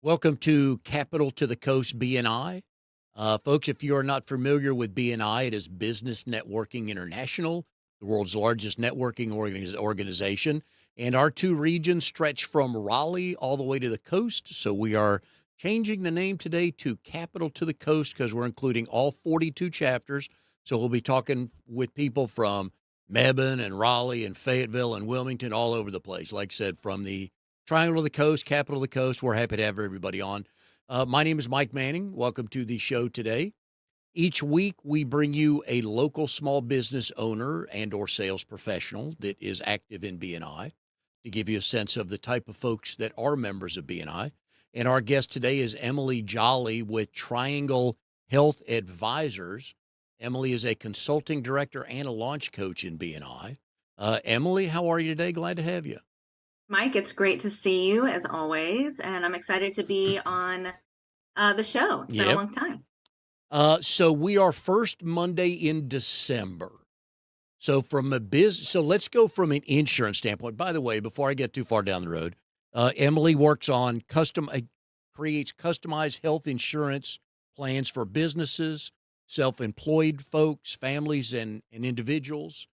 Welcome to Capital to the Coast BNI. Folks, if you are not familiar with BNI, it is Business Networking International, the world's largest networking organization. And our two regions stretch from Raleigh all the way to the coast. So we are changing the name today to Capital to the Coast because we're including all 42 chapters. So we'll be talking with people from Mebane and Raleigh and Fayetteville and Wilmington all over the place. Like I said, from the Triangle of the Coast, Capital of the Coast. We're happy to have everybody on. My name is Mike Manning. Welcome to the show today. Each week, we bring you a local small business owner and or sales professional that is active in BNI to give you a sense of the type of folks that are members of BNI. And our guest today is Emily Jolley with Triangle Health Advisors. Emily is a consulting director and a launch coach in BNI. Emily, how are you today? Glad to have you. Mike, it's great to see you as always, and I'm excited to be on the show. It's been a Yep. long time. So we are first Monday in December. So let's go from an insurance standpoint. By the way, before I get too far down the road, Emily works on creates customized health insurance plans for businesses, self-employed folks, families, and individuals.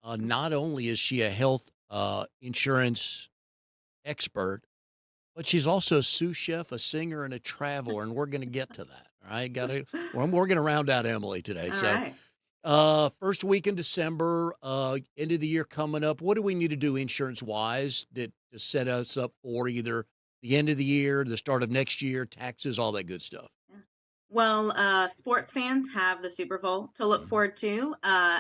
Not only is she a health insurance expert, but she's also a sous chef, a singer, and a traveler, and we're going to get to that. All right, we're going to round out Emily today. All So, right. first week in December, end of the year coming up. What do we need to do insurance wise that to set us up for either the end of the year, the start of next year, taxes, all that good stuff? Yeah. Well, sports fans have the Super Bowl to look Mhm. forward to.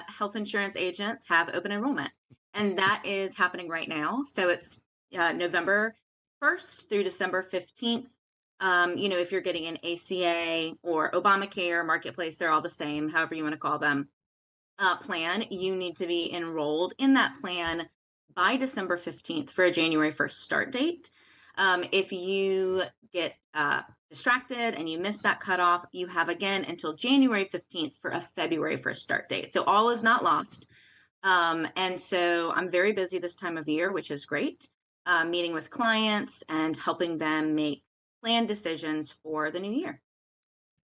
Health insurance agents have open enrollment, and that is happening right now. So it's November 1st through December 15th. If you're getting an ACA or Obamacare, Marketplace, they're all the same, however you want to call them. Plan, you need to be enrolled in that plan by December 15th for a January 1st start date. If you get distracted and you miss that cutoff, you have again until January 15th for a February 1st start date. So all is not lost. And so I'm very busy this time of year, which is great, meeting with clients and helping them make plan decisions for the new year.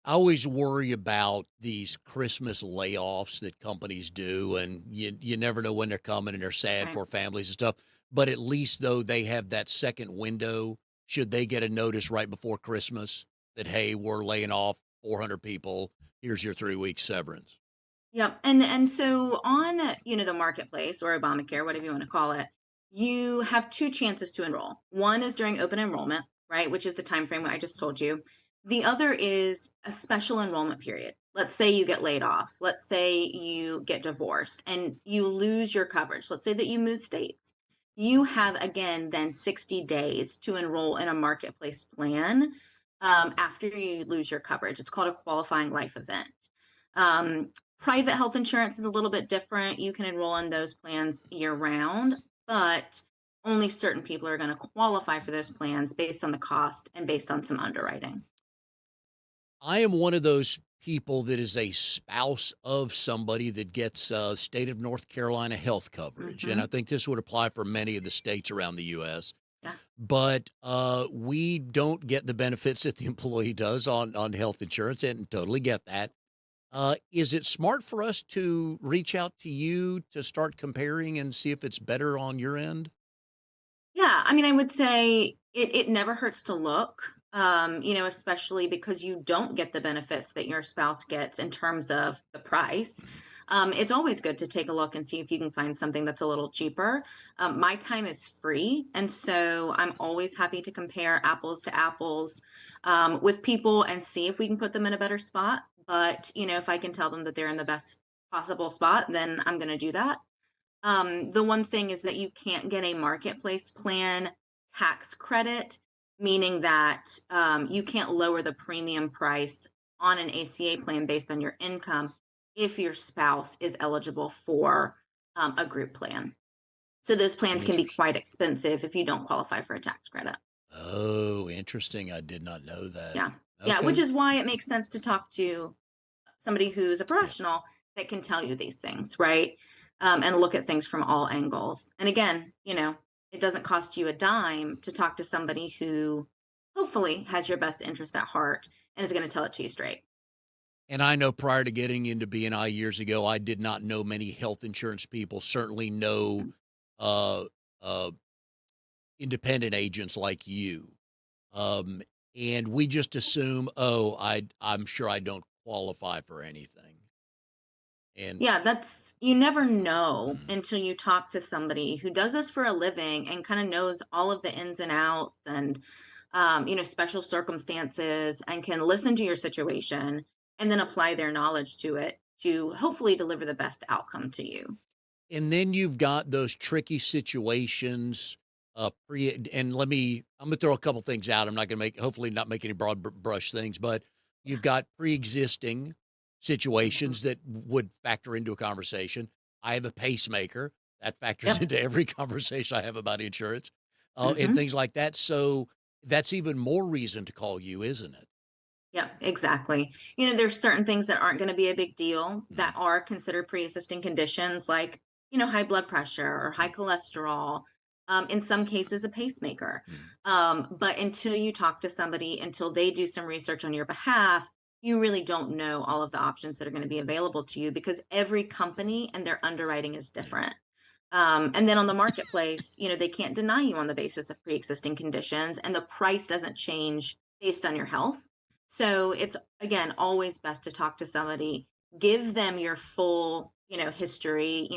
I always worry about these Christmas layoffs that companies do, and you never know when they're coming, and they're sad Right. for families and stuff. But at least though they have that second window, should they get a notice right before Christmas that hey, we're laying off 400 people, here's your 3 week severance. Yep. And so on, the marketplace or Obamacare, whatever you want to call it, you have two chances to enroll. One is during open enrollment, right, which is the time frame I just told you. The other is a special enrollment period. Let's say you get laid off. Let's say you get divorced and you lose your coverage. Let's say that you move states. You have again then 60 days to enroll in a marketplace plan after you lose your coverage. It's called a qualifying life event. Um, Private health insurance is a little bit different. You can enroll in those plans year round, but only certain people are going to qualify for those plans based on the cost and based on some underwriting. I am one of those people that is a spouse of somebody that gets state of North Carolina health coverage, and I Hmm. think this would apply for many of the states around the U.S. Yeah. But we don't get the benefits that the employee does on health insurance, and totally get that. Is it smart for us to reach out to you to start comparing and see if it's better on your end? Yeah. I mean, I would say it never hurts to look, especially because you don't get the benefits that your spouse gets in terms of the price. It's always good to take a look and see if you can find something that's a little cheaper. My time is free. And so I'm always happy to compare apples to apples with people and see if we can put them in a better spot. But, if I can tell them that they're in the best possible spot, then I'm going to do that. The one thing is that you can't get a marketplace plan tax credit, meaning that you can't lower the premium price on an ACA plan based on your income if your spouse is eligible for a group plan. So those plans can be Interesting. quite expensive if you don't qualify for a tax credit. Oh, interesting. I did not know that. Yeah. Yeah. Which Okay. is why it makes sense to talk to somebody who's a Yeah. professional that can tell you these things, right? And look at things from all angles. And again, it doesn't cost you a dime to talk to somebody who hopefully has your best interest at heart and is going to tell it to you straight. And I know prior to getting into BNI years ago, I did not know many health insurance people, certainly no uh, uh, independent agents like you. Um, and we just assume, oh, I'm sure I don't qualify for anything. And Yeah, that's you never know mm, until you talk to somebody who does this for a living and kind of knows all of the ins and outs and special circumstances and can listen to your situation and then apply their knowledge to it to hopefully deliver the best outcome to you. and then you've got those tricky situations. And I'm gonna throw a couple things out. I'm not gonna hopefully not make any broad brush things, but you've got pre-existing Mhm. situations that would factor into a conversation. I have a pacemaker that factors Yep. into every conversation I have about insurance, and hmm things like that. So that's even more reason to call you, isn't it? Yep, exactly. There's certain things that aren't going to be a big deal that Mm, are considered pre-existing conditions, like, high blood pressure or high mm, cholesterol. In some cases, a pacemaker. mm. But until you talk to somebody, until they do some research on your behalf, you really don't know all of the options that are going to be available to you because every company and their underwriting is Yeah. different. And then on the marketplace, they can't deny you on the basis of pre-existing conditions, and the price doesn't change based on your health. So it's again always best to talk to somebody, give them your full, history.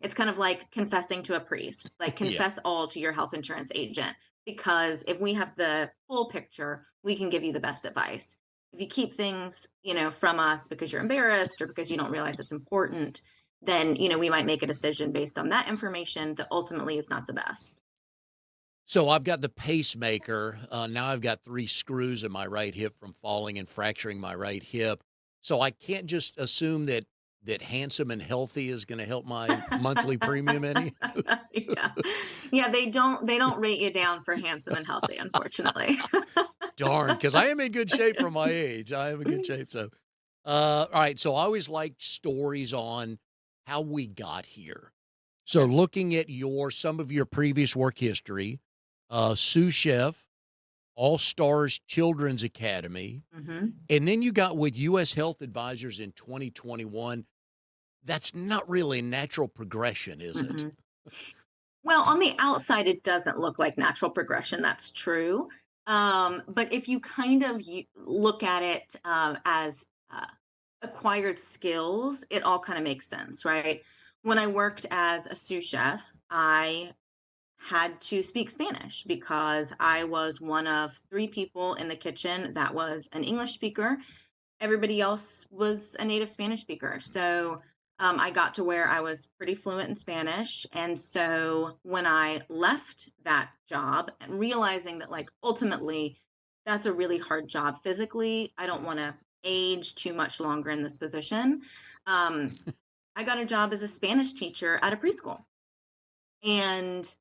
It's kind of like confessing to a priest, like Yeah. confess all to your health insurance agent, because if we have the full picture, we can give you the best advice. If you keep things, from us because you're embarrassed or because you don't realize it's important, then we might make a decision based on that information that ultimately is not the best. So I've got the pacemaker. Now I've got 3 screws in my right hip from falling and fracturing my right hip. So I can't just assume that handsome and healthy is gonna help my monthly premium any? Yeah. Yeah, they don't rate you down for handsome and healthy, unfortunately. Darn, because I am in good shape for my age. I am in good shape, so, all right, so I always liked stories on how we got here. So Sure. looking at some of your previous work history, sous chef, All Stars Children's Academy, Mhm. and then you got with US Health Advisors in 2021. That's not really a natural progression, is it? Mm-mm. Well, on the outside, it doesn't look like natural progression. That's true. But if you kind of look at it as acquired skills, it all kind of makes sense, right? When I worked as a sous chef, I had to speak Spanish because I was one of three people in the kitchen that was an English speaker. Everybody else was a native Spanish speaker. So I got to where I was pretty fluent in Spanish. And so when I left that job, and realizing that, like, ultimately, that's a really hard job physically, I don't want to age too much longer in this position. Um, I got a job as a Spanish teacher at a preschool. And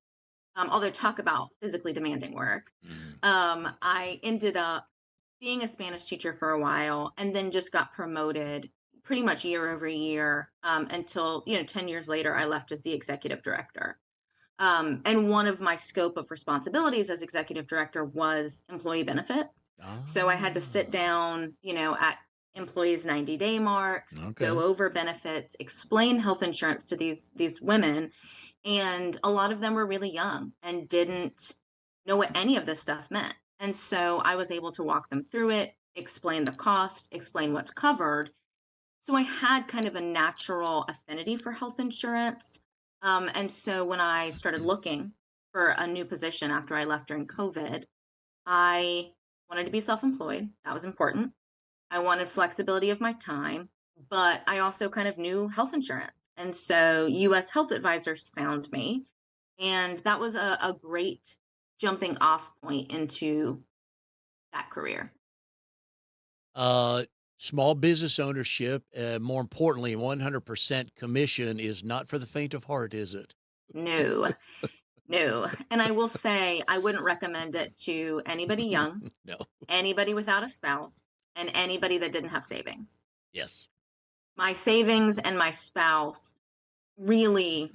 although talk about physically demanding work, Mhm. I ended up being a Spanish teacher for a while and then just got promoted pretty much year over year until, 10 years later, I left as the executive director. And one of my scope of responsibilities as executive director was employee benefits. So I had to sit Ah, down, at employees' 90-day marks, go okay. over benefits, explain health insurance to these women, and a lot of them were really young and didn't know what any of this stuff meant. And so I was able to walk them through it, explain the cost, explain what's covered. So I had kind of a natural affinity for health insurance. And so when I started looking for a new position after I left during COVID, I wanted to be self employed. That was important. I wanted flexibility of my time, but I also kind of knew health insurance. And so US Health Advisors found me, and that was a great jumping off point into that career. Uh, Small business ownership, more importantly, 100% commission is not for the faint of heart, is it? No, no. And I will say, I wouldn't recommend it to anybody young, No. anybody without a spouse, and anybody that didn't have savings. Yes. My savings and my spouse really,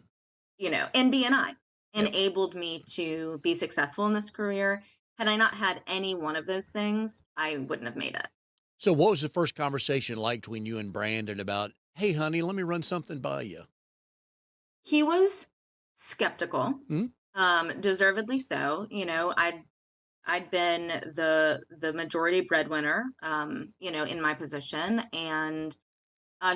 and BNI Yep. enabled me to be successful in this career. Had I not had any one of those things, I wouldn't have made it. So what was the first conversation like between you and Brandon about, "Hey, honey, let me run something by you?" He was skeptical, Mhm. deservedly so. I'd been the majority breadwinner, in my position, and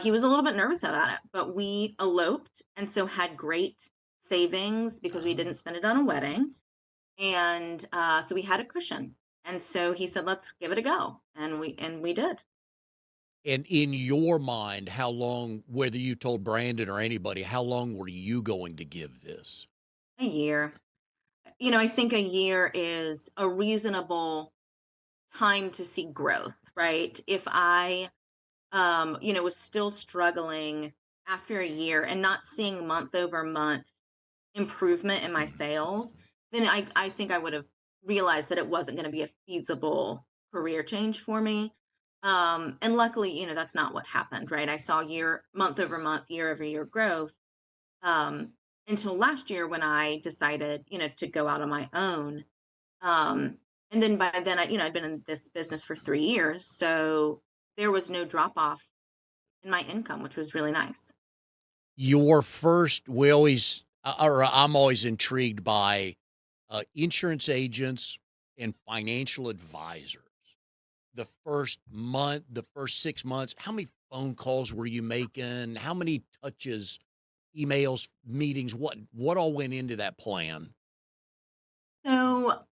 he was a little bit nervous about it. But we eloped, and so had great savings because we Oh. didn't spend it on a wedding, and so we had a cushion. And so he said, "Let's give it a go," and we did. And in your mind, how long, whether you told Brandon or anybody, how long were you going to give this? A year. I think a year is a reasonable time to see growth, right? If I was still struggling after a year and not seeing month over month improvement in my sales, then I think I would have realized that it wasn't going to be a feasible career change for me. And luckily, that's not what happened, right? I saw month over month, year over year growth, um, until last year when I decided, to go out on my own. Um, and then by then, I'd been in this business for 3 years. So there was no drop off in my income, which was really nice. Your first, we always, or I'm always intrigued by insurance agents and financial advisors. The first month, the first 6 months, how many phone calls were you making? How many touches, emails, meetings? What all went into that plan? So,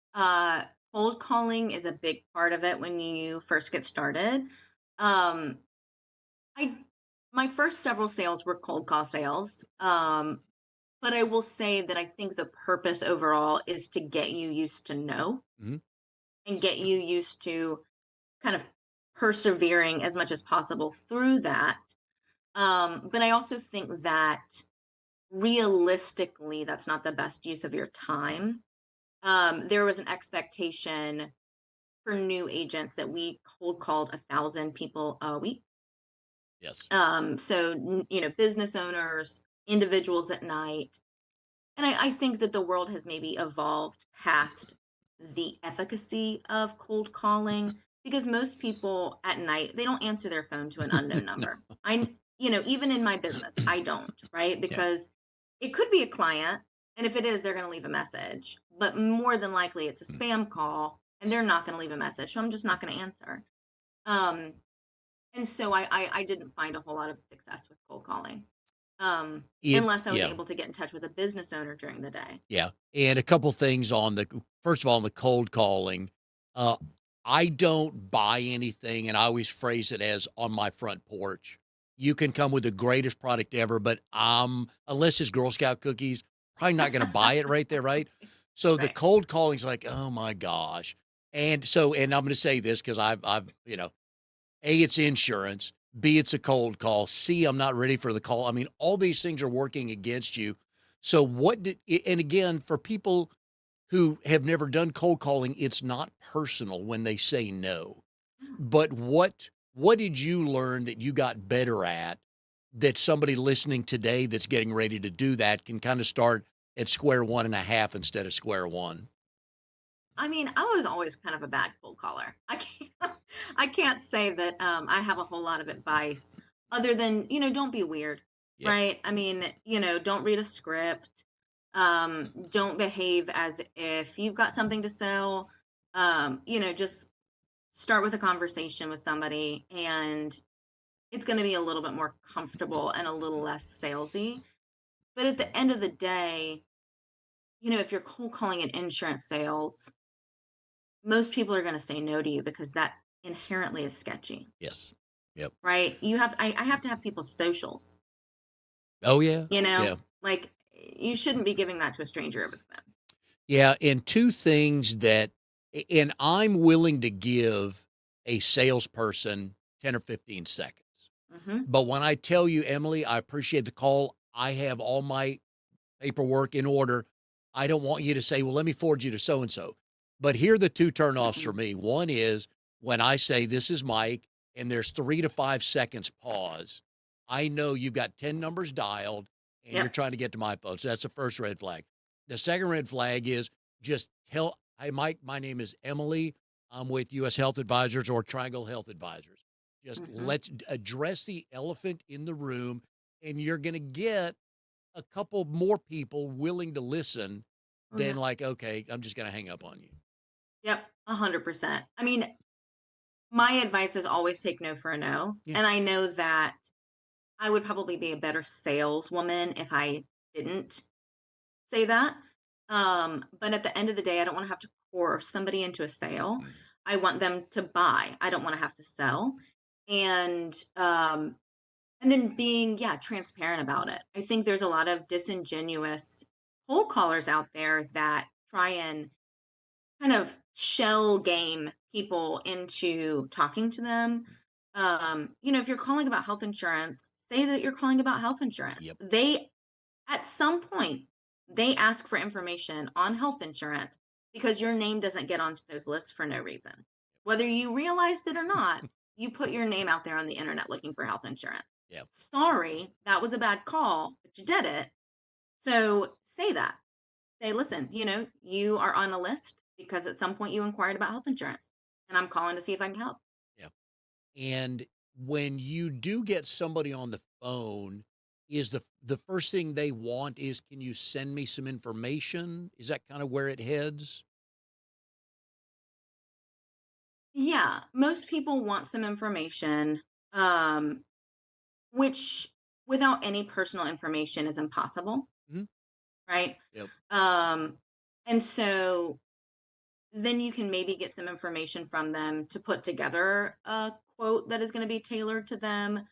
cold calling is a big part of it when you first get started. Um, I My first several sales were cold call sales. But I will say that I think the purpose overall is to get you used to no Mhm. and get you used to kind of persevering as much as possible through that. But I also think that realistically, that's not the best use of your time. There was an expectation for new agents that we cold called 1,000 people a week. Yes. Business owners, individuals at night. And I think that the world has maybe evolved past the efficacy of cold calling because most people at night, they don't answer their phone to an unknown number. Even in my business, I don't, right? Yeah. Because it could be a client. And if it is, they're going to leave a message. But more than likely, it's a spam call and they're not going to leave a message. So I'm just not going to answer. Um, and so I didn't find a whole lot of success with cold calling, unless I was Yeah. able to get in touch with a business owner during the day. Yeah, and a couple things on the first of all, on the cold calling, uh, I don't buy anything, and I always phrase it as on my front porch. You can come with the greatest product ever, but unless it's Girl Scout cookies, probably not going to buy it right there, right? So the Right. cold calling is like, oh my gosh, and I'm going to say this because I've a, it's insurance. B, it's a cold call. C, I'm not ready for the call. I mean, all these things are working against you. So and again, for people who have never done cold calling, it's not personal when they say no. Mm. But what did you learn that you got better at that somebody listening today that's getting ready to do that can kind of start at square one and a half instead of square one? I mean, I was always kind of a bad cold caller. I can't I can't say that I have a whole lot of advice other than, don't be weird, Yeah. right? I mean, don't read a script. Don't behave as if you've got something to sell. Just start with a conversation with somebody and it's going to be a little bit more comfortable and a little less salesy. But at the end of the day, if you're cold calling in insurance sales, most people are going to say no to you because that inherently is sketchy, Yes. Yep. right? I have to have people's socials, Oh yeah. you know, Yeah. like you shouldn't be giving that to a stranger over the phone. Yeah, and 2 things that and I'm willing to give a salesperson 10 or 15 seconds. Hmm. But when I tell you, Emily, I appreciate the call. I have all my paperwork in order. I don't want you to say, "Well, let me forward you to so and so." But here are the 2 turnoffs for me. One is when I say, "This is Mike," and there's 3 to 5 seconds pause. I know you've got 10 numbers dialed and you're Yep. trying to get to my phone. So that's the first red flag. The second red flag is just "Hey, Mike, my name is Emily. I'm with US Health Advisors or Triangle Health Advisors." Just Mhm. let's address the elephant in the room, and you're gonna get a couple more people willing to listen Oh, than yeah. like, "Okay, I'm just gonna hang up on you." Yep, 100%. I mean, my advice is always take no for a no, Yeah. and I know that I would probably be a better saleswoman if I didn't say that. But at the end of the day, I don't wanna have to coerce somebody into a sale. Mhm. I want them to buy. I don't wanna have to sell. And, and then being, yeah, transparent about it. I think there's a lot of disingenuous cold callers out there that try and kind of shell game people into talking to them. If you're calling about health insurance, say that you're calling about health insurance. Yep. They at some point they ask for information on health insurance because your name doesn't get onto those lists for no reason. Whether you realized it or not, you put your name out there on the internet looking for health insurance. Yeah. Sorry, that was a bad call, but you did it. So say that. Say, listen, you are on a list because at some point you inquired about health insurance, and I'm calling to see if I can help. Yeah. And when you do get somebody on the phone, is the first thing they want is, "Can you send me some information?" Is that kinda where it heads? Yeah, most people want some information, um, which without any personal information is impossible, Mhm. right? Yep. Um, and so then you can maybe get some information from them to put together a quote that is going to be tailored to them,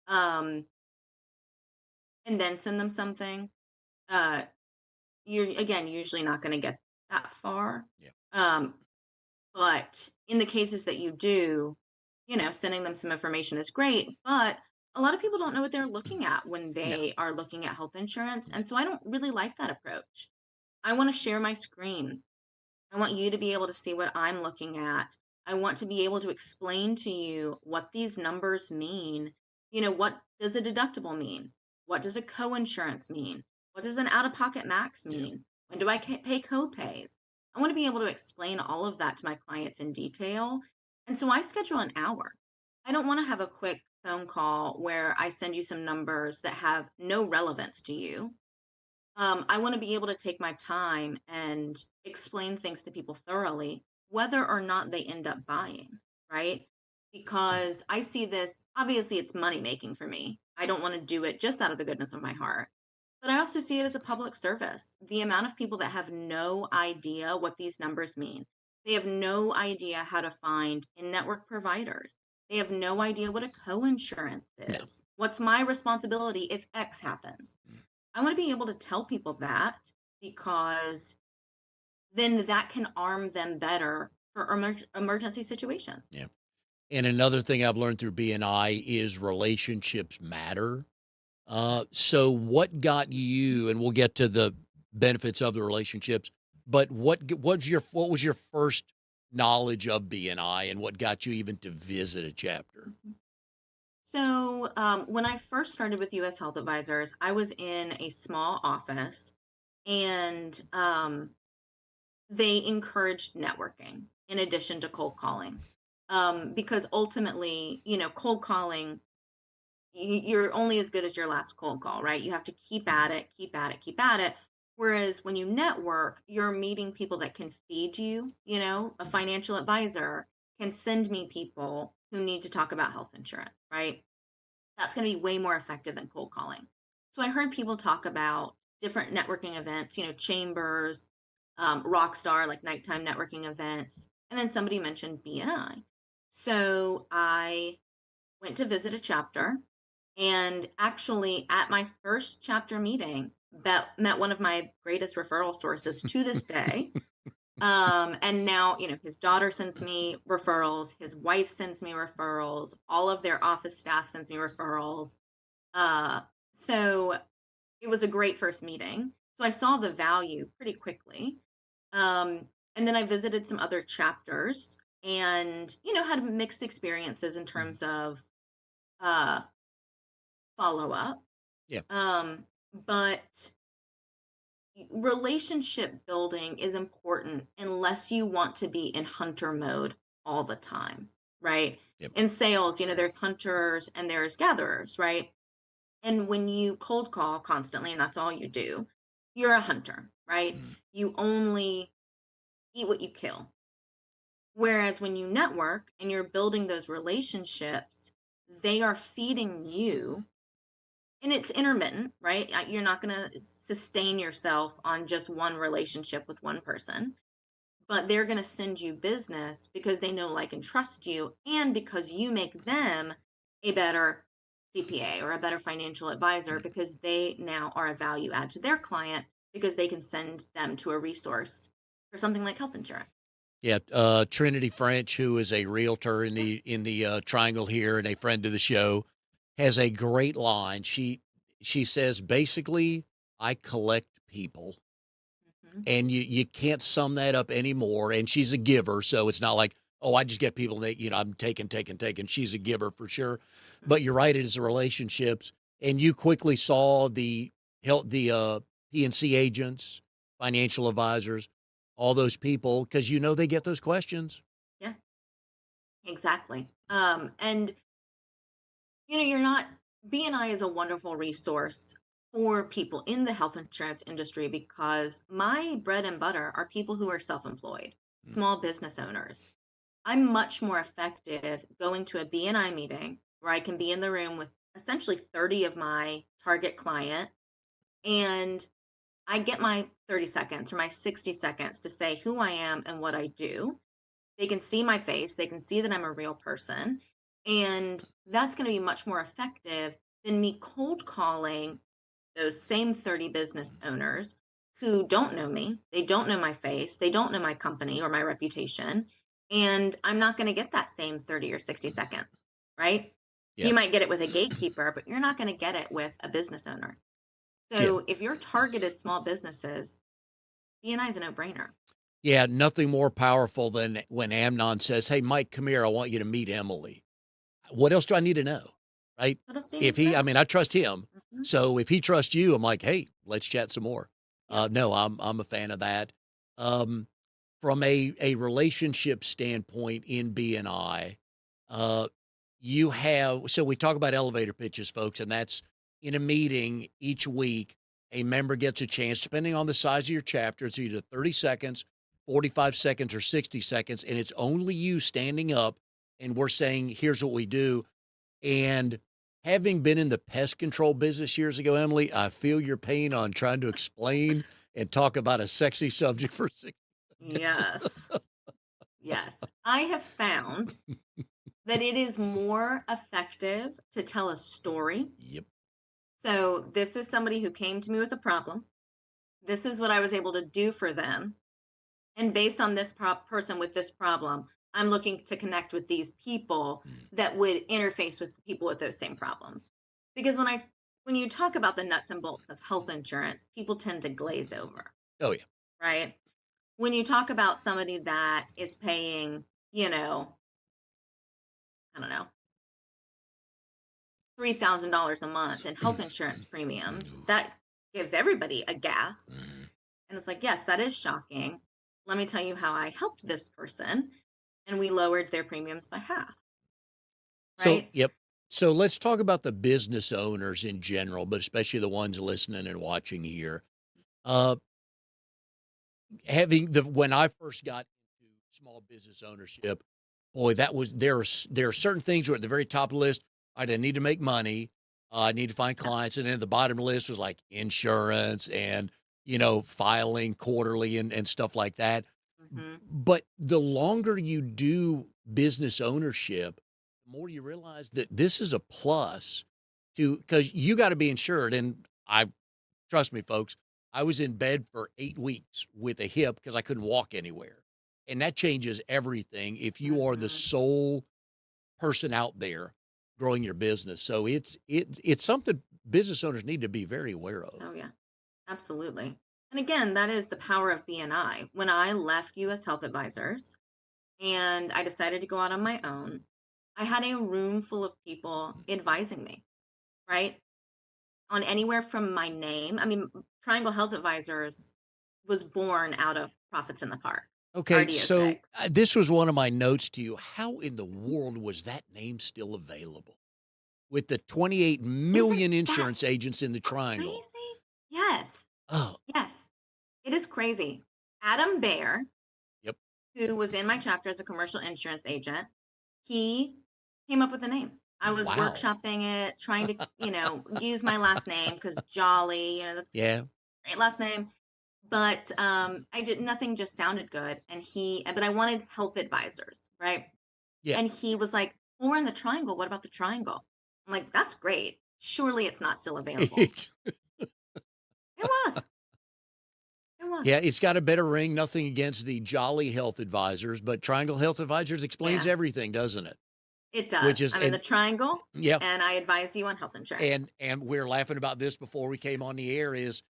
um, and then send them something. Uh, you're again usually not going to get that far. Yeah. Um, but in the cases that you do, sending them some information is great. But a lot of people don't know what they're looking at when No. they are looking at health insurance. No. And so I don't really like that approach. I want to share my screen. I want you to be able to see what I'm looking at. I want to be able to explain to you what these numbers mean. What does a deductible mean? What does a coinsurance mean? What does an out of pocket max Yeah. mean? When do I pay copays? I want to be able to explain all of that to my clients in detail. And so I schedule an hour. I don't want to have a quick phone call where I send you some numbers that have no relevance to you. I want to be able to take my time and explain things to people thoroughly, whether or not they end up buying, right? Because I see this, obviously, it's money making for me. I don't want to do it just out of the goodness of my heart. But I also see it as a Okay. public service. The amount of people that have no idea what these numbers mean, they have no idea how to find in network providers. They have no idea what a coinsurance No. is. What's my responsibility if X happens? Mm. I want to be able to tell people that because then that can arm them better for emergency situations. Yeah. And another thing I've learned through BNI is relationships matter. So what got you, and we'll get to the benefits of the relationships, but what was your first knowledge of BNI and what got you even to visit a chapter? Mhm. So, when I first started with US Health Advisors, I was in a small office and they encouraged networking in addition to cold calling. Because ultimately, cold calling you're only as good as your last cold call, right? You have to keep at Mhm. it, keep at it, keep at it. Whereas when you network, you're meeting people that can feed you, a Mhm. financial advisor can send me people who need to talk about health insurance, right? That's going to be way more effective than cold calling. So I heard people talk about different networking events, chambers, Rockstar, like nighttime networking events. And then somebody mentioned BNI. So I went to visit a chapter and actually at my first chapter meeting that met one of my greatest referral sources to this day. And now, his daughter sends me referrals, his wife sends me referrals, all of their office staff sends me referrals. Uh, so it was a great first meeting. So I saw the value pretty quickly. And then I visited some other chapters and, had mixed experiences in Mhm. terms of uh follow up. Yeah. But relationship building is important unless you want to be in hunter mode all the time, right? Yep. In sales, there's hunters and there's gatherers, right? And when you cold call constantly and that's all you do, you're a hunter, right? Mm. You only eat what you kill. Whereas when you network and you're building those relationships, they are feeding you, and it's intermittent, right? You're not going to sustain yourself on just one relationship with one person, but they're going to send you business because they know, like, and trust you, and because you make them a better CPA or a better financial advisor because they now are a value add to their client because they can send them to a resource for something like health insurance. Yeah, Trinity French, who is a realtor in Yeah. the Triangle here and a friend of the show, has a great line. She says, "Basically, I collect people." Hmm. And you can't sum that up anymore, and she's a giver, so it's not like, "Oh, I just get people that, I'm taking, taking, taking." She's a giver for sure. But you're right, it is the relationships, and you quickly saw the PNC agents, financial advisors, all those people, because they get those questions. Yeah, exactly. And you're not BNI is a wonderful resource for people in the health insurance industry because my bread and butter are people who are self-employed, Mm, small business owners. I'm much more effective going to a BNI meeting where I can be in the room with essentially 30 of my target client, and I get my 30 seconds or my 60 seconds to say who I am and what I do. They can see my face, they can see that I'm a real person, and that's gonna be much more effective than me cold calling those same 30 business owners who don't know me, they don't know my face, they don't know my company or my reputation, and I'm not gonna get that same 30 or 60 seconds, right? yeah, You might get it with a gatekeeper, but you're not gonna get it with a business owner. yeah, So if your target is small businesses, BNI is a no-brainer. yeah. Nothing more powerful than when Amnon says, "Hey, Mike, come here. I want you to meet Emily." What else do I need to know? Right? What else do you need If to he I know? mean, I trust him. Mhm. So if he trusts you, I'm like, "Hey, let's chat some more." Yep. No, I'm a fan of that. Um, from a relationship standpoint in BNI, uh, you have so we talk about elevator pitches, folks, and that's in a meeting each week, a member gets a chance, depending on the size of your chapter, it's either 30 seconds, 45 seconds, or 60 seconds, and it's only you standing up, and we're saying, "Here's what we do." And having been in the pest control business years ago, Emily, I feel your pain on trying to explain and talk about a sexy subject for 60 seconds. Yes. Yes. I have found that it is more effective to tell a story. Yep. So, this is somebody who came to me with a problem. This is what I was able to do for them. And based on this person with this problem, I'm looking to connect with these people Mm. that would interface with people with those same problems. Because when you talk about the nuts and bolts of health insurance, people tend to glaze over, Oh, yeah. right? When you talk about somebody that is paying, you know, I don't know, $3,000 a month in health insurance premiums, Ooh. that gives everybody a gasp. Mhm. And it's like, yes, that is shocking. Let me tell you how I helped this person. And we lowered their premiums by half, So, right? yep. So let's talk about the business owners in general, but especially the ones listening and watching here. Uh, having the when I first got into small business ownership, boy, that was there are certain things were at the very top of the list. I didn't need to make money. I need to find Yeah. clients, and then the bottom of the list was like insurance and filing quarterly and stuff like that. Hmm. But the longer you do business ownership, the more you realize that this is a plus to because you got to be insured. And I trust me, folks, I was in bed for 8 weeks with a hip because I couldn't walk anywhere. And that changes everything if you are the Hmm. sole person out there growing your business. So it's something business owners need to be very aware of. Oh, yeah, absolutely. And again, that is the power of BNI. When I left US Health Advisors and I decided to go out on my own, I had a room full of people advising me, right? On anywhere from my name. I mean, Triangle Health Advisors was born out of Profits in the Park, Okay, RDO so 6. this was one of my notes to you. How in the world was that name still available with the 28 Isn't million that insurance agents in the triangle? crazy? Yes. Oh, Yes. It is crazy. Adam Bear, yep. who was in my chapter as a commercial insurance agent, he came up with a name. I was Wow. workshopping it, trying to, use my last name because Jolley, that's Yeah. a great last name. But I did nothing just sounded good. But I wanted health advisors, right? Yeah. And he was like, well, we're in the triangle. What about the triangle? I'm like, that's great. Surely it's not still available. It was. It was. Yeah, it's got a better ring. Nothing against the Jolly Health Advisors, but Triangle Health Advisors explains Yeah, everything, doesn't it? it Which does. is I'm in the and triangle yeah, and I advise you on health insurance. and we're laughing about this before we came on the air is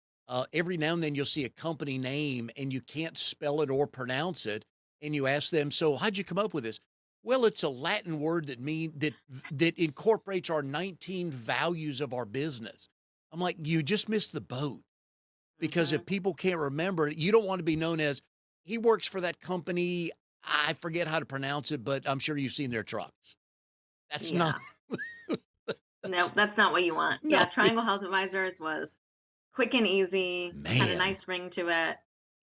every now and then you'll see a company name and you can't spell it or pronounce it, and you ask them, "So how'd you come up with this?" Well, it's a Latin word that incorporates our 19 values of our business. I'm like, you just missed the boat. Because Hmm. if people can't remember it, you don't want to be known as, "He works for that company. I forget how to pronounce it, but I'm sure you've seen their trucks." That's not Yeah. No, that's not what you want. Yeah, no, Triangle Health Advisors was quick and easy, had a man, nice ring to it.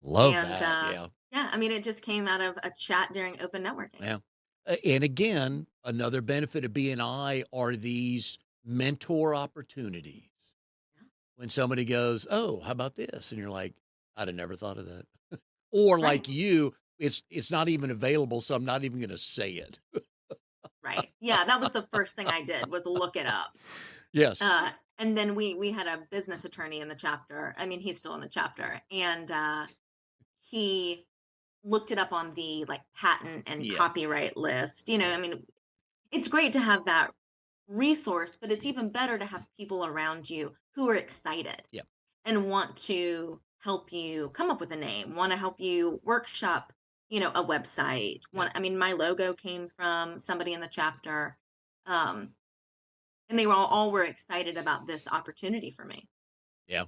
love And that, yeah, yeah, I mean, it just came out of a chat during open networking. yeah. And again, another benefit of BNI are these mentor opportunities. Yeah. When somebody goes, "Oh, how about this?" And you're like, "I'd have never thought of that." Or Right. like you, it's not even available, so I'm not even gonna say it. Right. Yeah, that was the first thing I did was look it up. Yes. And then we had a business attorney in the chapter. I mean, he's still in the chapter, and he looked it up on the like patent and Yeah. copyright list. I Yeah. mean, it's great to have that resource, but it's even better to have people around you who are excited Yeah. and want to help you come up with a name, want to help you workshop, a website. Yeah. I mean, my logo came from somebody in the chapter. Um, and they all were excited about this opportunity for me. Yeah.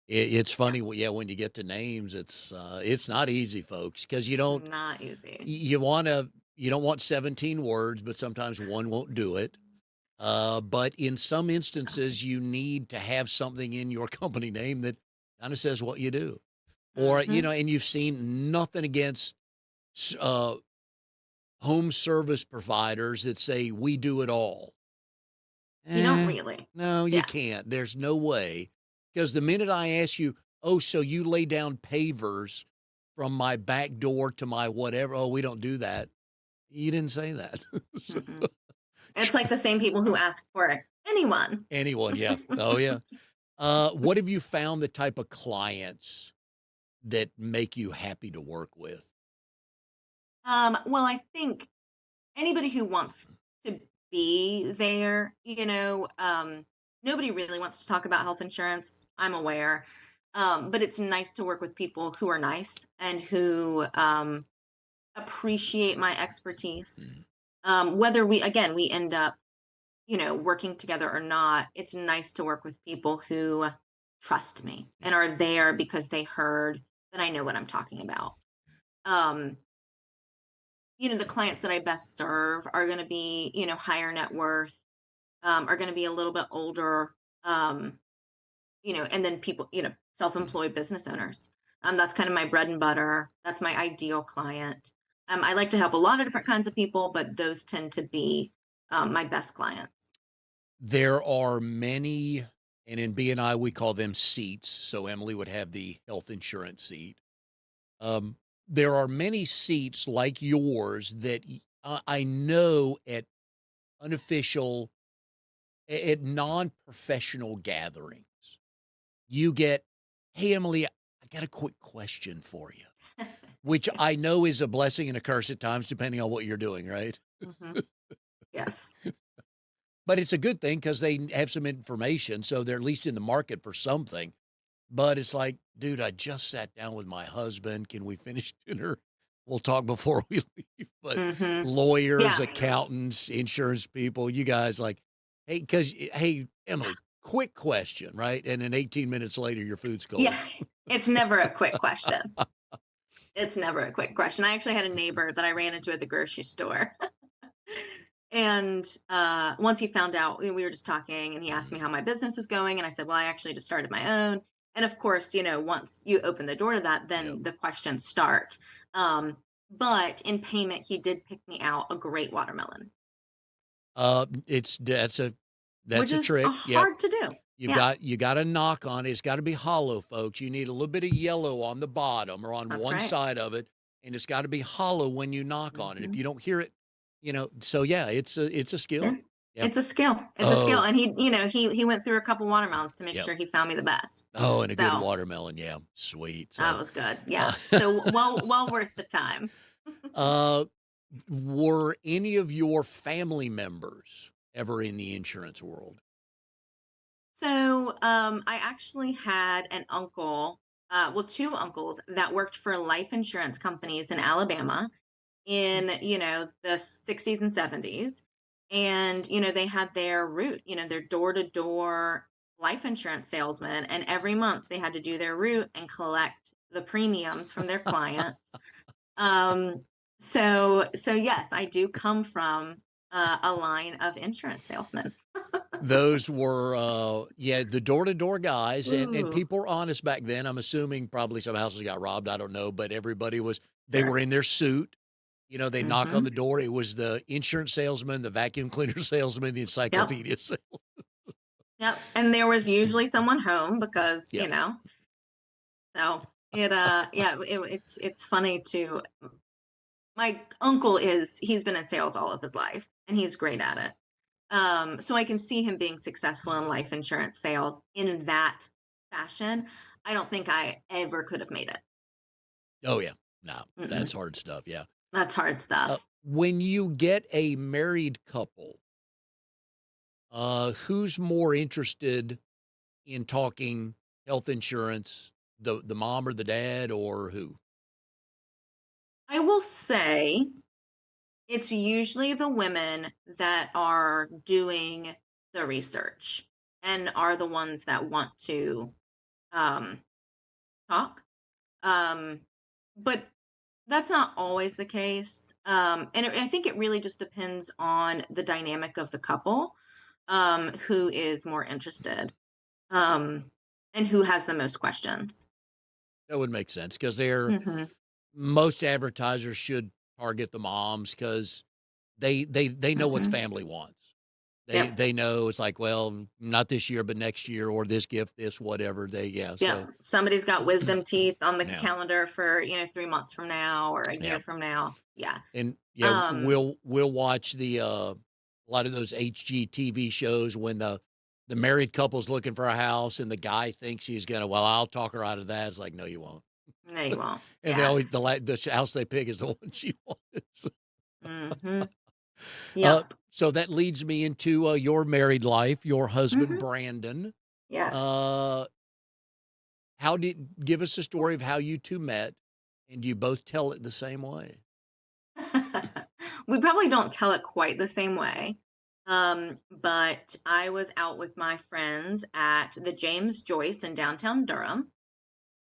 It's Yeah. funny, yeah, when you get to names, it's not easy, folks, because you don't Not easy. you don't want 17 words, but sometimes one won't do it. But in some instances, you need to have something in your company name that kinda says what you do. Or, Hmm. and you've seen nothing against s home service providers that say, "We do it all." You don't Eh, really. no, you Yeah. can't. There's no way. Because the minute I ask you, "Oh, so you lay down pavers from my back door to my whatever?" "Oh, we don't do that." You didn't say that. So, Mm-mm. It's like the same people who ask for anyone. anyone, yeah. Oh, yeah. What have you found the type of clients that make you happy to work with? Well, I think anybody who wants to be there, nobody really wants to talk about health insurance. I'm aware. But it's nice to work with people who are nice and who appreciate my expertise. Mhm. Whether we end up, working together or not, it's nice to work with people who trust me Yeah, and are there because they heard that I know what I'm talking about. Um, the clients that I best serve are going to be, higher net worth, are going to be a little bit older, and then people, self-employed business owners. That's kind of my bread and butter. That's my ideal client. I like to help a lot of different kinds of people, but those tend to be my best clients. there are many, and in BNI, we call them seats, so Emily would have the health insurance seat. Um, there are many seats like yours that I know at unofficial, at non-professional gatherings, you get, "Hey, Emily, I got a quick question for you," which I know is a blessing and a curse at times, depending on what you're doing, right? Hmm. Yes. But it's a good thing because they have some information, so they're at least in the market for something. But it's like, "Dude, I just sat down with my husband. Can we finish dinner? We'll talk before we leave." But Hmm. lawyers, Yeah. accountants, insurance people, you guys like, "Hey, because hey, Emily, quick question," right? And then 18 minutes later, your food's Yeah. cold. It's never a quick question. It's never a quick question. I actually had a neighbor that I ran into at the grocery store. And once he found out, we were just talking, and he asked me Mhm. how my business was going. And I said, well, I actually just started my own. And of course, once you open the door to that, Yep. then the questions start. Um, but in payment, he did pick me out a great watermelon, It's which that's a is trick. Yep. hard to do. You Yeah, got you got to knock on it. It's got to be hollow, folks. You need a little bit of yellow on the bottom or on that's one right. side of it, and it's got to be hollow when you knock on it. If Hmm. you don't hear it, so yeah, it's a Yeah. skill. Yep. It's a skill. It's a skill. Oh, And he went through a couple watermelons to make yep. sure he found me the best. Oh, and a good So watermelon. Yeah, sweet. that So, was good. Yeah. uh, So well worth the time. uh, were any of your family members ever in the insurance world? So, I actually had an uncle, well, two uncles that worked for life insurance companies in Alabama in, the 60s and 70s. And, they had their route, their door to door life insurance salesman. And every month they had to do their route and collect the premiums from their clients. Um, so yes, I do come from a line of insurance salesmen. Those were, yeah, the door-to-door guys, and Ooh, people were honest back then. I'm assuming probably some houses got robbed, I don't know, but everybody was they were sure. in their suit. They knock on the Hmm. door. It was the insurance salesman, the vacuum cleaner salesman, the Yep. encyclopedia sale. Yep, and there was usually someone home because, Yeah. so yeah, it's funny to my uncle he's been in sales all of his life and he's great at it. So I can see him being successful in life insurance sales in that fashion. I don't think I ever could have made it. Oh, yeah. No, that's Mm-mm. hard stuff, yeah. That's hard stuff. When you get a married couple, who's more interested in talking health insurance, the mom or the dad or who? I will say it's usually the women that are doing the research and are the ones that want to um, talk. Um, but that's not always the case. And I think it really just depends on the dynamic of the couple, who is more interested, um, and who has the most questions. That would make sense because they're Hmm. most advertisers should target the moms because they know what the Hmm. family wants. Yep. They know it's like, well, not this year, but next year, or this gift, this whatever. Yeah. So Yep. Somebody's got wisdom teeth on the yeah, calendar for 3 months from now or a yeah, year from now. Yeah. and yeah, Um. we'll watch a lot of those HGTV shows when the married couple's looking for a house and the guy thinks he's gonna. Well, I'll talk her out of that. It's like, no, you won't. No, you won't. And they Yeah. always the house they pick is the one she wants. Hmm. Uh, Yep. so that leads me into, your married life, your husband, Hmm. Brandon. Yes. Uh, how did give us a story of how you 2 met, and do you both tell it the same way? We probably don't tell it quite the same way. But I was out with my friends at the James Joyce in downtown Durham,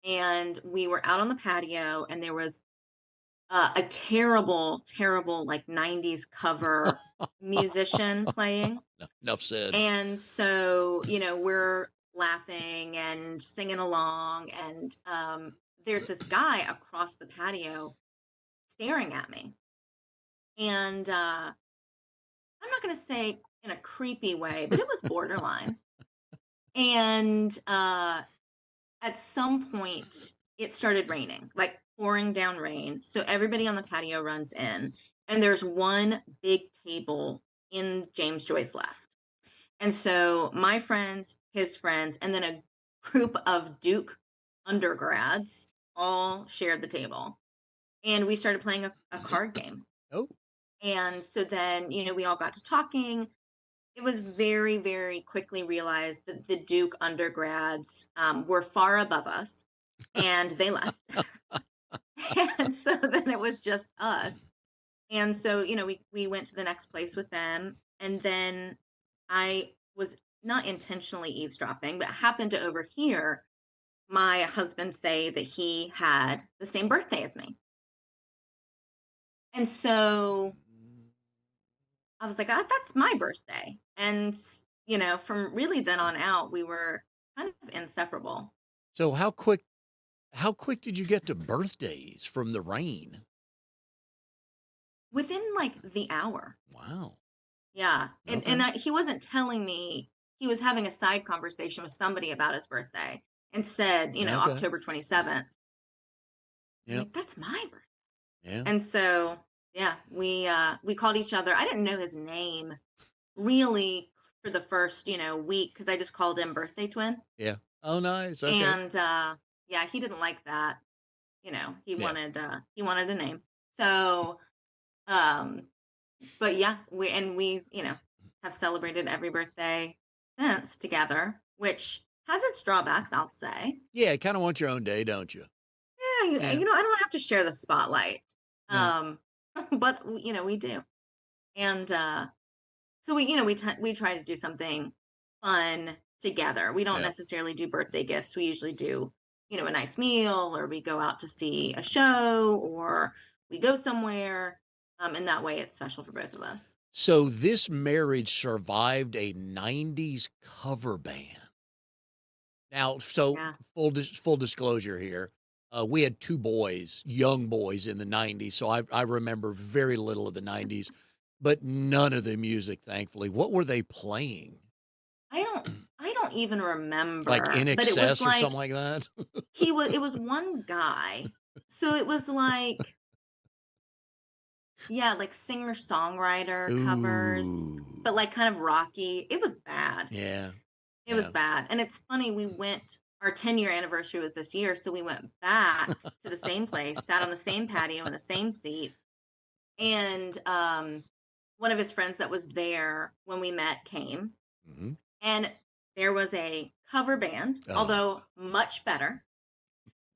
and we were out on the patio, and there was a terrible, terrible like '90s cover musician playing. Enough said. And so, we're laughing and singing along, and there's this guy across the patio staring at me. And I'm not going to say in a creepy way, but it was borderline. And at some point, it started raining, like pouring down rain. So everybody on the patio runs in, and there's one big table in James Joyce left. And so my friends, his friends, and then a group of Duke undergrads all shared the table. And we started playing a card game. Oh, And so then, we all got to talking. It was very, very quickly realized that the Duke undergrads were far above us and they left. And so then it was just us. And so, we went to the next place with them. And then I was not intentionally eavesdropping, but happened to overhear. my husband say that he had the same birthday as me. And so I was like, that's my birthday. And, from really then on out, we were kind of inseparable. So how quick did you get to birthdays from the rain? Within like the hour. Wow. Yeah. And Okay. he wasn't telling me, he was having a side conversation with somebody about his birthday and said, Okay. October 27th. I'm Yep. like, that's my birthday. Yeah. And so, yeah, we called each other. I didn't know his name really for the first, week because I just called him birthday twin. Yeah. Oh, nice. Okay. And yeah, he didn't like that. Yeah. He wanted a name. So, um but yeah, we have celebrated every birthday since together, which has its drawbacks, I'll say. Yeah. Kind of want your own day, don't you? Yeah, Yeah. I don't have to share the spotlight. Yeah. Um but we do. And so we try to do something fun together. We don't Yeah. necessarily do birthday gifts. We usually do, a nice meal, or we go out to see a show, or we go somewhere. And that way it's special for both of us. So this marriage survived a 90s cover band. Now, so Yeah. full disclosure here, we had 2 boys, young boys in the '90s, so I remember very little of the '90s, but none of the music, thankfully. What were they playing? I don't even Like remember, In but it was Excess or like something like that? it was one guy. So it was like, yeah, like singer-songwriter covers, Ooh. but like kind of rocky. It was bad. Yeah, It was yeah. bad. And it's funny, our 10-year anniversary was this year, so we went back to the same place, sat on the same patio in the same seats. And one of his friends that was there when we met came, Mhm. and there was a cover band, Oh, although much better,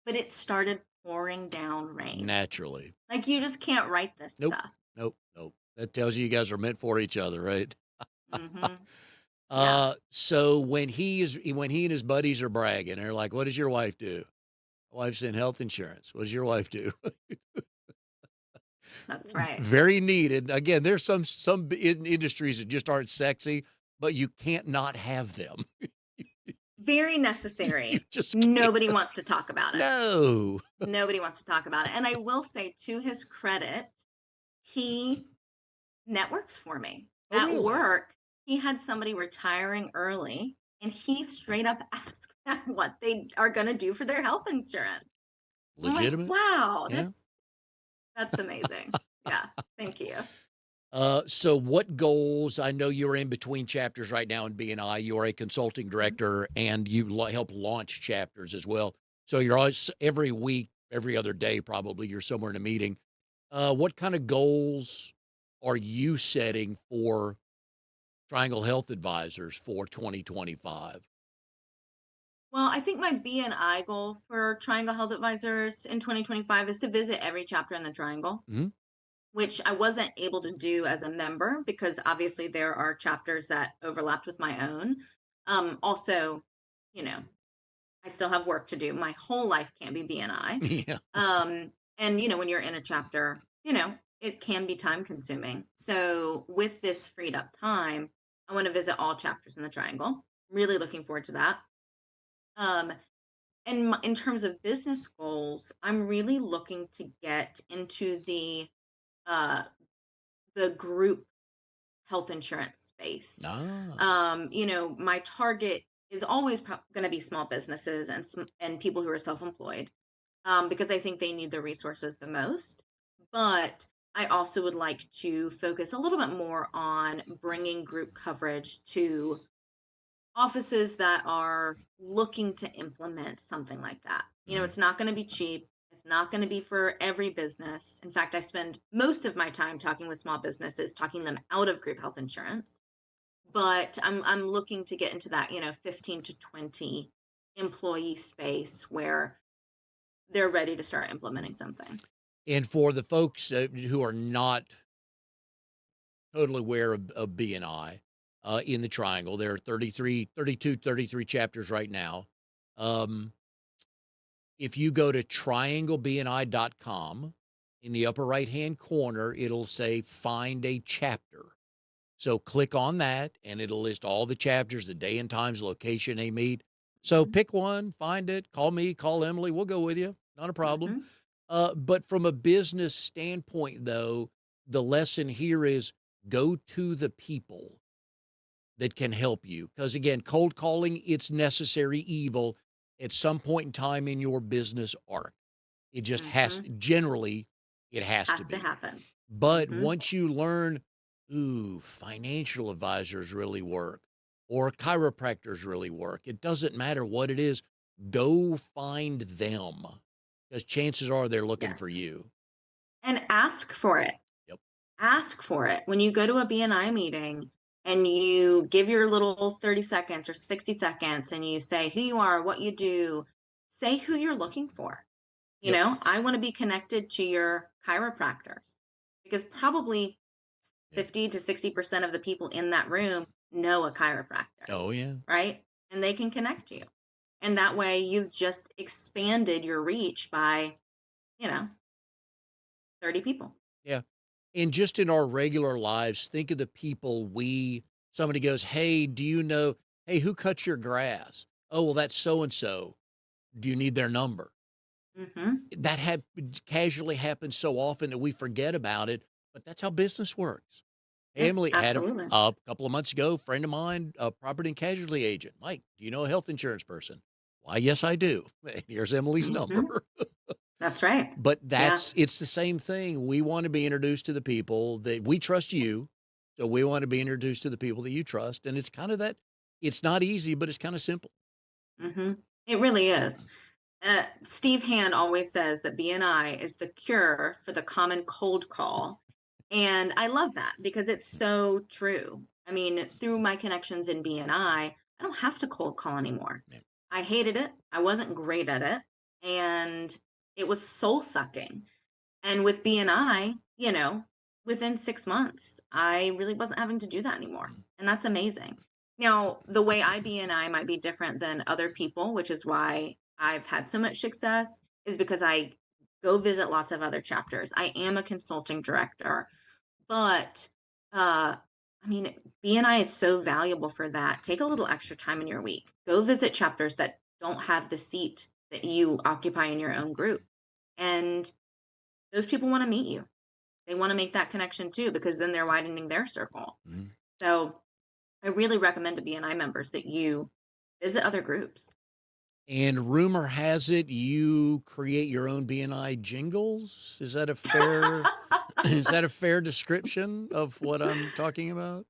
but it started pouring down rain. naturally. Like, you just can't write this Nope, stuff. nope, nope. That tells you guys are meant for each other, right? Mhm. Yeah, So when he and his buddies are bragging, they're like, "What does your wife do?" "My wife's in health insurance." "What does your wife do?" that's right. Very needed. Again, there's some industries that just aren't sexy, but you can't not have them. Very You necessary. just can't. Nobody wants to talk about it. No. Nobody wants to talk about it. And I will say, to his credit, he networks for me. Oh, At really? work, he had somebody retiring early, and he straight up asked them what they are going to do for their health insurance. I'm like, Legitimate? wow, Yeah. that's amazing. Yeah, thank you. So what goals? I know you're in between chapters right now in BNI. You are a consulting Mhm. director and you help launch chapters as well. So you're always every week, every other day, probably you're somewhere in a meeting. What kind of goals are you setting for Triangle Health Advisors for 2025? Well, I think my BNI goal for Triangle Health Advisors in 2025 is to visit every chapter in the Triangle, Mhm. which I wasn't able to do as a member because obviously there are chapters that overlapped with my own. Also, you know, I still have work to do. My whole life can't be BNI. Yeah. And when you're in a chapter, it can be time consuming. So with this freed up time, I want to visit all chapters in the Triangle. Really looking forward to that. Um, and in terms of business goals, I'm really looking to get into uh, the group health insurance space. Ah. My target is always going to be small businesses and people who are self-employed, because I think they need the resources the most. But I also would like to focus a little bit more on bringing group coverage to offices that are looking to implement something like that. Mm. It's not going to be cheap. It's not going to be for every business. In fact, I spend most of my time talking with small businesses, talking them out of group health insurance. But I'm looking to get into that, 15 to 20 employee space where they're ready to start implementing something. And for the folks who are not totally aware of BNI in the Triangle, there are 33 chapters right now. Um, If you go to trianglebni.com, in the upper right-hand corner, it'll say "Find a Chapter." So click on that, and it'll list all the chapters, the day and times, location they meet. So Mhm. pick one, find it, call me, call Emily, we'll go with you, not a problem. Mhm. But from a business standpoint, though, the lesson here is go to the people that can help you. Because again, cold calling, it's necessary evil at some point in time in your business arc. It just has, Mhm. generally, it has to Has to be. happen. But Mhm. once you learn, ooh, financial advisors really work, or chiropractors really work, it doesn't matter what it is, go find them because chances are they're looking for Yes. you. And ask for it. Yep. Ask for it. When you go to a BNI meeting and you give your little 30 seconds or 60 seconds and you say who you are, what you do, say who you're looking for. Yep. I want to be connected to your chiropractors because probably Yeah. 50 to 60% of the people in that room know a chiropractor, Oh, yeah. right? And they can connect you. And that way you've just expanded your reach by, you know, 30 people. Yeah. And just in our regular lives, think of the people somebody goes, "Hey, do you know, hey, who cuts your grass?" "Oh, well, that's so and so. Do you need their number?" Mhm. That casually happens so often that we forget about it, but that's how business works. Yeah, Emily had absolutely. a couple of months ago, friend of mine, a property and casualty agent. "Mike, do you know a health insurance person?" "Why, yes, I do." Here's Emily's number. Mhm. That's right. But Yeah. it's the same thing. We want to be introduced to the people that we trust you. So we want to be introduced to the people that you trust. And it's kind of that, it's not easy, but it's kind of simple. Mhm. It really is. Steve Hand always says that BNI is the cure for the common cold call. And I love that because it's so true. I mean, through my connections in BNI, I don't have to cold call anymore. Yeah. I hated it. I wasn't great at it. And it was soul sucking. And with BNI, within 6 months, I really wasn't having to do that anymore. Mm. And that's amazing. Now, the way I BNI might be different than other people, which is why I've had so much success, is because I go visit lots of other chapters. I am a consulting director, but I mean, BNI is so valuable for that. Take a little extra time in your week. Go visit chapters that don't have the seat that you occupy in your own group. And those people wanna meet you. They wanna make that connection too, because then they're widening their circle. Mhm. So, I really recommend to BNI members that you visit other groups. And rumor has it you create your own BNI jingles. Is that a fair is that a fair description of what I'm talking about?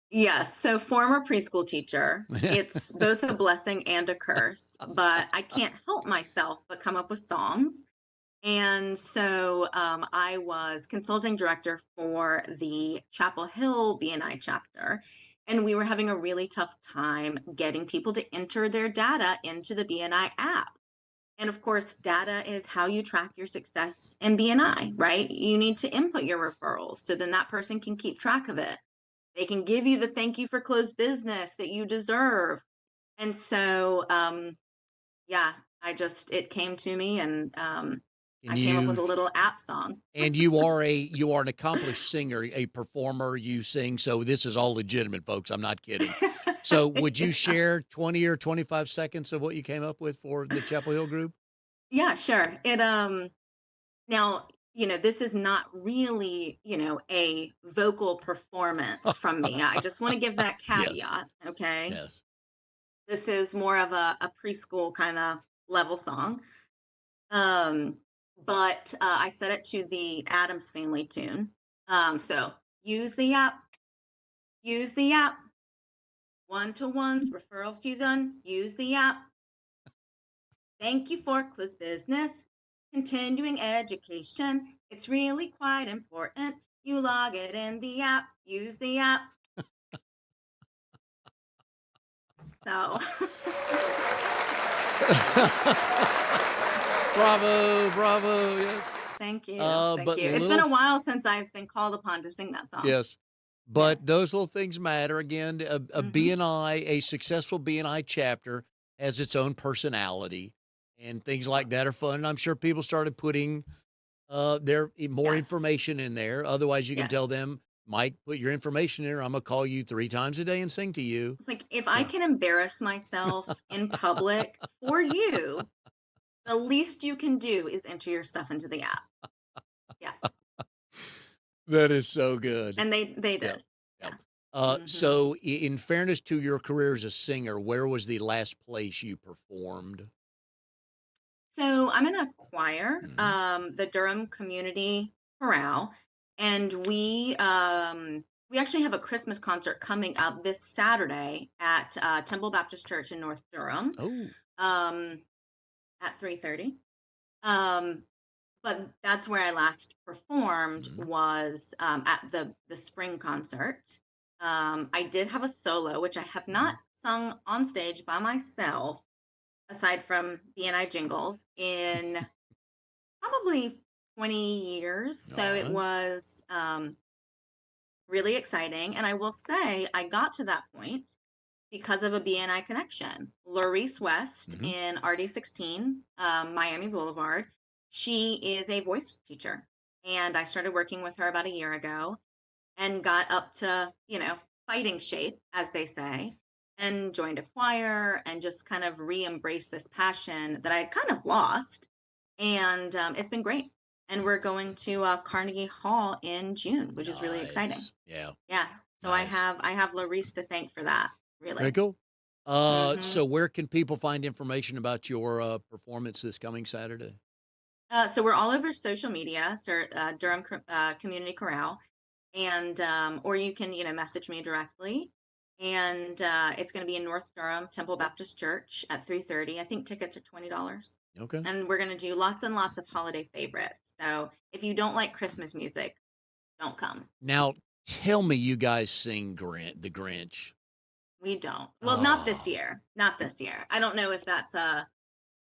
Yes, so former preschool teacher, it's both a blessing and a curse, but I can't help myself but come up with songs. And so I was consulting director for the Chapel Hill BNI chapter. And we were having a really tough time getting people to enter their data into the BNI app. And of course, data is how you track your success in BNI, right? You need to input your referrals so then that person can keep track of it. They can give you the thank you for closed business that you deserve. And so, yeah, it came to me and And I came up with you a little app song. and you are an accomplished singer, a performer, you sing, so this is all legitimate, folks, I'm not kidding. So, would you Yeah. share 20 or 25 seconds of what you came up with for the Chapel Hill group? Yeah, sure. Now, this is not really, a vocal performance from me. I just want to give that Yes, caveat, okay? yes. This is more of a preschool kind of level song. Um, but I set it to the Adams Family tune. So use the app, use the app. One-to-ones, referrals you done, use the app. Thank you for close business. Continuing education, it's really quite important. You log it in the app, use the app. So, Bravo, bravo, yes. thank you. Thank But you. It's been little a while since I've been called upon to sing that song. yes. Yeah. But those little things matter. Again, a Mhm. BNI, a successful BNI chapter has its own personality. and things like that are fun. And I'm sure people started putting more Yes. information in there. Otherwise, you can tell Yes. them, Mike, put your information in, or I'm gonna call you 3 times a day and sing to you. It's like, if I Yeah. can embarrass myself in public for you, the least you can do is enter your stuff into the app. Yeah. That is so good. And they Yep. did. Yep. Yeah. Mhm. So in fairness to your career as a singer, where was the last place you performed? So I'm in a choir, Mhm. the Durham Community Chorale, and we actually have a Christmas concert coming up this Saturday at Temple Baptist Church in North Durham, Oh. um, at 3:30. Um, but that's where I last performed, Mhm. was at the spring concert. I did have a solo, which I have not Mhm. sung on stage by myself, aside from BNI jingles, in probably 20 years. So it Alright. was really exciting. And I will say, I got to that point because of a BNI connection. Larice West Mhm. in RD16, Miami Boulevard. She is a voice teacher. And I started working with her about a year ago and got up to, fighting shape, as they say, and joined a choir and just kind of re embraced this passion that I had kind of lost. And it's been great. And we're going to Carnegie Hall in June, which is really exciting. Nice. Yeah. Yeah. So I Nice. have I have Larice to thank for that, Very really. cool. Hmm. So where can people find information about your, performance this coming Saturday? So we're all over social media, Durham Community Chorale, and or you can message me directly. And it's going to be in North Durham Temple Baptist Church at 3:30. I think tickets are $20, Okay. and we're going to do lots and lots of holiday favorites. So if you don't like Christmas music, don't come. Now, tell me you guys sing The Grinch. We don't. Well, not this Oh, year. Not this year. I don't know if that's a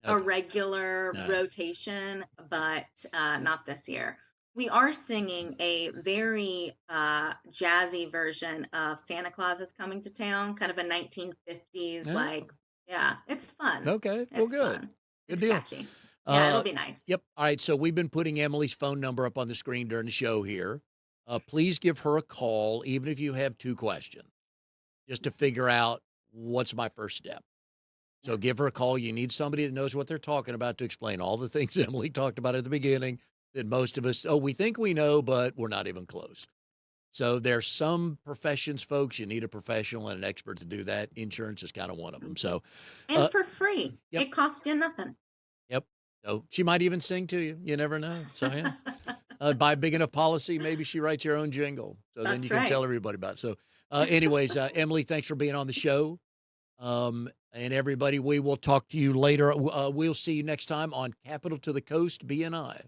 okay. regular Alright. rotation, but not this year. We are singing a very jazzy version of Santa Claus is Coming to Town, kind of a 1950s, Oh, like, yeah, it's fun. okay. Well, It's good. fun. Good It's deal. catchy. Yeah, it'll Uh, be nice. yep. All right. So we've been putting Emily's phone number up on the screen during the show here. Please give her a call, even if you have 2 questions, just to figure out what's my first step. Yeah. So give her a call. You need somebody that knows what they're talking about to explain all the things Emily talked about at the beginning that most of us, oh, we think we know, but we're not even close. So there's some professions, folks, you need a professional and an expert to do that. Insurance is kind of one of them. Mhm. So, And uh, for free. yep, It costs you nothing. yep. So she might even sing to you. You never know. So yeah, buy a big enough policy, maybe she writes your own jingle. So then you That's can tell right. everybody about it. So, anyways, Emily, thanks for being on the show. And everybody, we will talk to you later. We'll see you next time on Capital to the Coast BNI.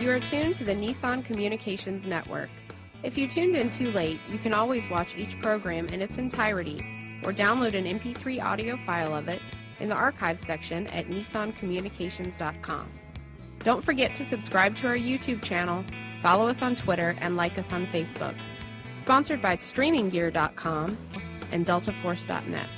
You are tuned to the Nissan Communications Network. If you tuned in too late, you can always watch each program in its entirety or download an MP3 audio file of it in the archives section at nissancommunications.com. Don't forget to subscribe to our YouTube channel, follow us on Twitter, and like us on Facebook. Sponsored by StreamingGear.com and DeltaForce.net.